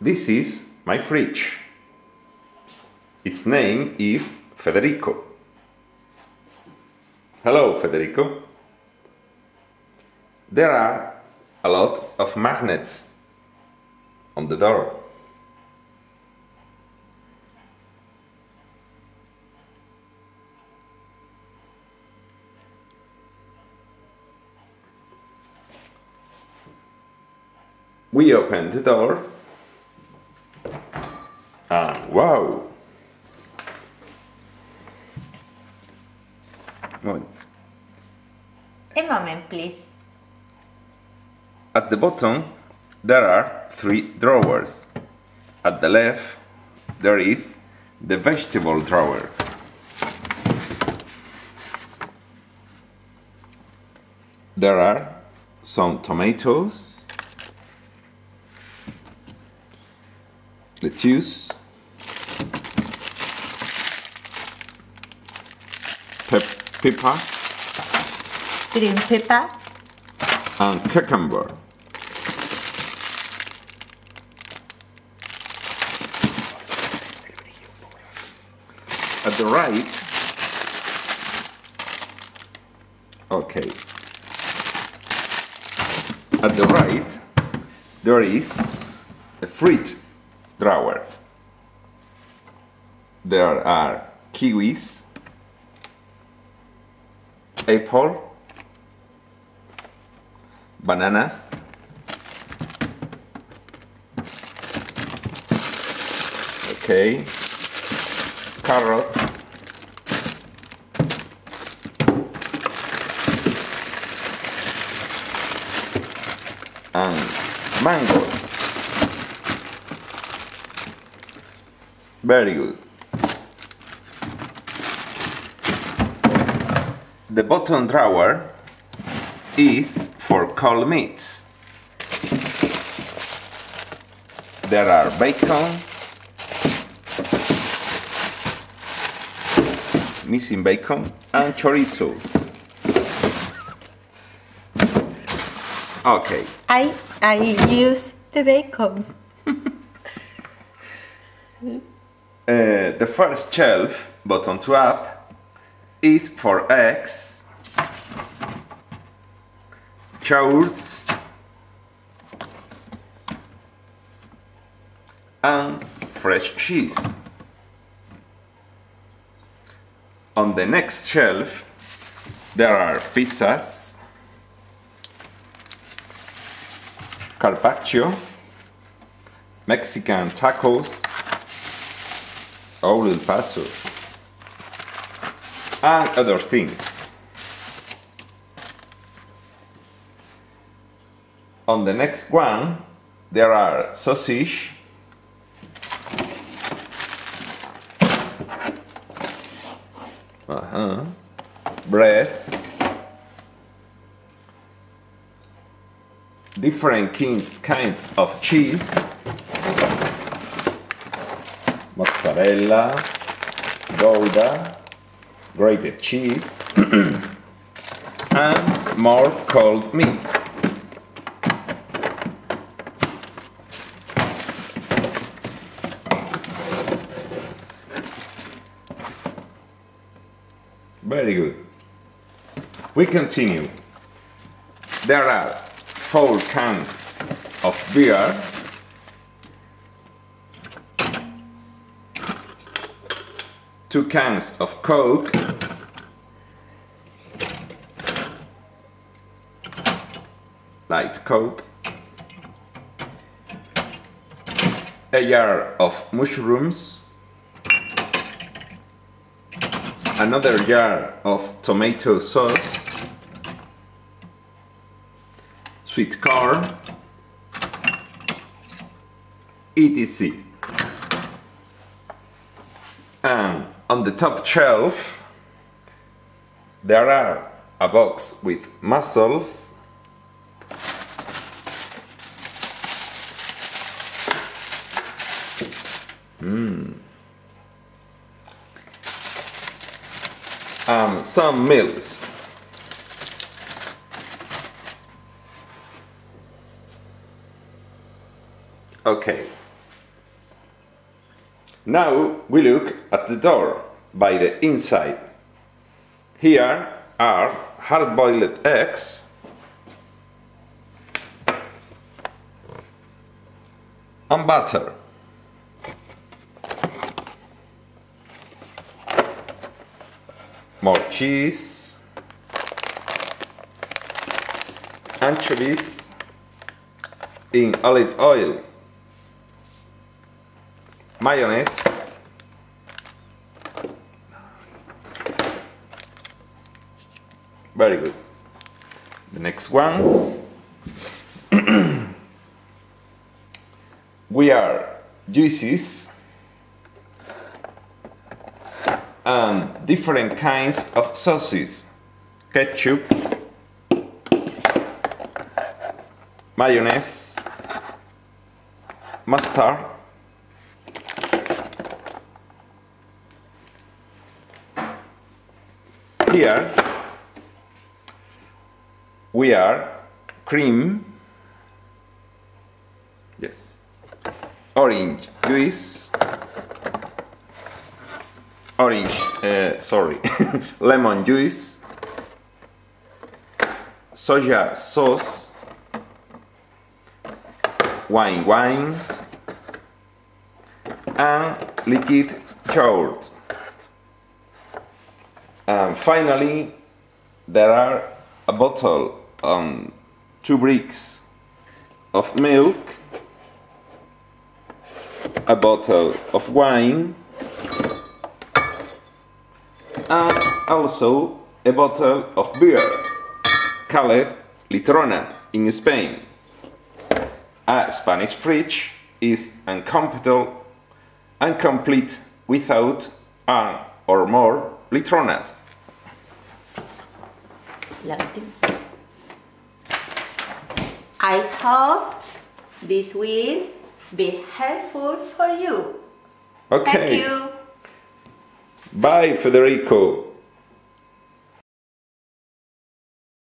This is my fridge. Its name is Federico. Hello, Federico. There are a lot of magnets on the door. We open the door and wow! A moment, please. At the bottom there are 3 drawers. At the left there is the vegetable drawer. There are some tomatoes, lettuce, pepper, Green pepper. and cucumber. At the right, okay. At the right, there is a fruit drawer. There are kiwis, apple, bananas, okay, carrots, and mangoes. Very good. The bottom drawer is for cold meats. There are bacon, missing bacon, and chorizo. Okay. I use the bacon. The first shelf, bottom to up, is for eggs, yogurts, and fresh cheese. On the next shelf, there are pizzas, carpaccio, Mexican tacos, El Paso, and other things. On the next one, there are sausage, bread, different kinds of cheese, mozzarella, Gouda, grated cheese, and more cold meats. Very good. We continue. There are 4 cans of beer, two cans of Coke, light Coke, a jar of mushrooms, another jar of tomato sauce, sweet corn, etc. And on the top shelf there are a box with mussels, and some meals. Okay, Now we look at the door by the inside. Here are hard-boiled eggs and butter. More cheese, anchovies in olive oil, mayonnaise, very good. The next one, we are juices and different kinds of sauces, ketchup, mayonnaise, mustard, here we are cream, yes, orange juice, lemon juice, soya sauce, wine, and liquid curd. And finally, there are a bottle and 2 bricks of milk, a bottle of wine, and also a bottle of beer, called Litrona in Spain. A Spanish fridge is incomplete without one or more Litronas. Lovely. I hope this will be helpful for you. Okay. Thank you. Bye, Federico.